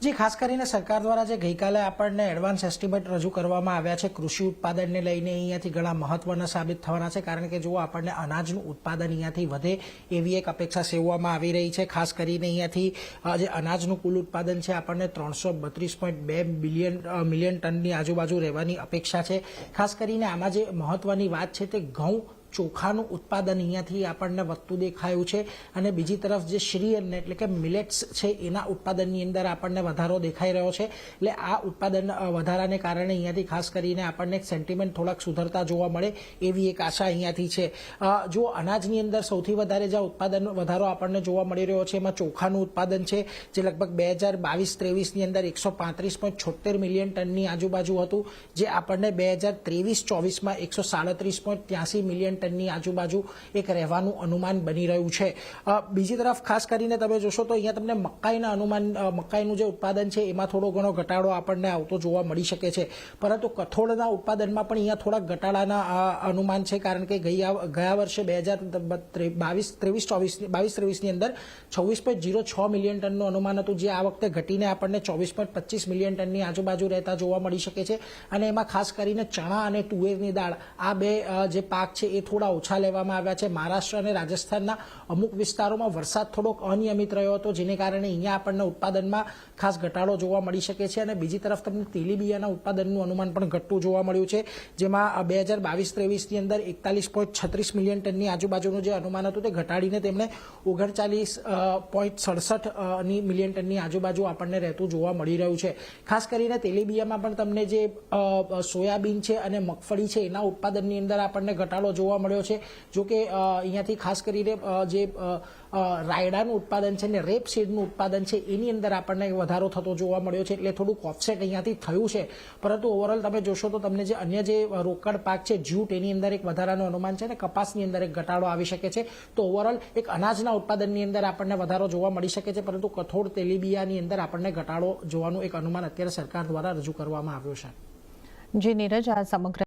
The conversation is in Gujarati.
જે ખાસ કરીને સરકાર દ્વારા જે ગઈકાલે આપણને એડવાન્સ એસ્ટિમેટ રજૂ કરવામાં આવ્યા છે કૃષિ ઉત્પાદનને લઈને અહીંયાથી ઘણા મહત્વના સાબિત થવાના છે, કારણ કે જો આપણને અનાજનું ઉત્પાદન અહીંયાથી વધે એવી એક અપેક્ષા સેવવામાં આવી રહી છે. ખાસ કરીને અહીંયાથી જે અનાજનું કુલ ઉત્પાદન છે આપણને 332.2 મિલિયન ટનની આજુબાજુ રહેવાની અપેક્ષા છે. ખાસ કરીને આમાં જે મહત્વની વાત છે તે ઘઉં ચોખાનું ઉત્પાદન અહીંયાથી આપણને વધતું દેખાયું છે અને બીજી તરફ જે શ્રીઅન્ન એટલે કે મિલેટ્સ છે એના ઉત્પાદનની અંદર આપણને વધારો દેખાઈ રહ્યો છે. એટલે આ ઉત્પાદન વધારાને કારણે અહીંયાથી ખાસ કરીને આપણને સેન્ટિમેન્ટ થોડાક સુધરતા જોવા મળે એવી એક આશા અહીંયાથી છે. જો અનાજની અંદર સૌથી વધારે જે ઉત્પાદન વધારો આપણને જોવા મળી રહ્યો છે એમાં ચોખાનું ઉત્પાદન છે, જે લગભગ 2022-23ની અંદર 135.76 મિલિયન ટનની આજુબાજુ હતું, જે આપણને 2023-24માં 137.83 મિલિયન ટનની આજુબાજુ એક રહેવાનું અનુમાન બની રહ્યું છે. બીજી તરફ ખાસ કરીને તમે જોશો તો અહીંયા તમને મકાઈનું જે ઉત્પાદન છે એમાં થોડો ઘણો ઘટાડો આપણને આવતો જોવા મળી શકે છે, પરંતુ કઠોળના ઉત્પાદનમાં પણ અહીંયા થોડાક ઘટાડાના અનુમાન છે, કારણ કે ગયા વર્ષે 2022-23ની અંદર 26.06 મિલિયન ટનનું અનુમાન હતું, જે આ વખતે ઘટીને આપણને 24.25 મિલિયન ટનની આજુબાજુ રહેતા જોવા મળી શકે છે. અને એમાં ખાસ કરીને ચણા અને તુવેરની દાળ આ બે જે પાક છે એ થોડા ઓછા લેવામાં આવ્યા છે. મહારાષ્ટ્ર અને રાજસ્થાનના અમુક વિસ્તારોમાં વરસાદ થોડોક અનિયમિત રહ્યો હતો, જેને કારણે અહીંયા આપણને ઉત્પાદનમાં ખાસ ઘટાડો જોવા મળી શકે છે. અને બીજી તરફ તમને તેલીબિયાના ઉત્પાદનનું અનુમાન પણ ઘટતું જોવા મળ્યું છે, જેમાં 2022-23ની અંદર 41.36 મિલિયન ટનની આજુબાજુનું જે અનુમાન હતું તે ઘટાડીને તેમણે 39.67 મિલિયન ટનની આજુબાજુ આપણને રહેતું જોવા મળી રહ્યું છે. ખાસ કરીને તેલીબિયામાં પણ તમને જે સોયાબીન છે અને મગફળી છે એના ઉત્પાદનની અંદર આપણને ઘટાડો જોવા મળ્યો છે. જો કે અહીંયાથી ખાસ કરીને જે રાયડાનું ઉત્પાદન છે ને રેપસીડનું ઉત્પાદન છે એની અંદર આપણને વધારો થતો જોવા મળ્યો છે, એટલે થોડુંક ઓફસેટ અહીંયાથી થયું છે. પરંતુ ઓવરઓલ તમે જોશો તો તમને જે અન્ય જે રોકડ પાક છે જ્યુટ એની અંદર એક વધારાનું અનુમાન છે અને કપાસની અંદર એક ઘટાડો આવી શકે છે. તો ઓવરઓલ એક અનાજના ઉત્પાદનની અંદર આપણને વધારો જોવા મળી શકે છે, પરંતુ કઠોળ તેલીબિયાની અંદર આપણને ઘટાડો જોવાનું એક અનુમાન અત્યારે સરકાર દ્વારા રજૂ કરવામાં આવ્યો છે. જી નીરજ, આ સમગ્ર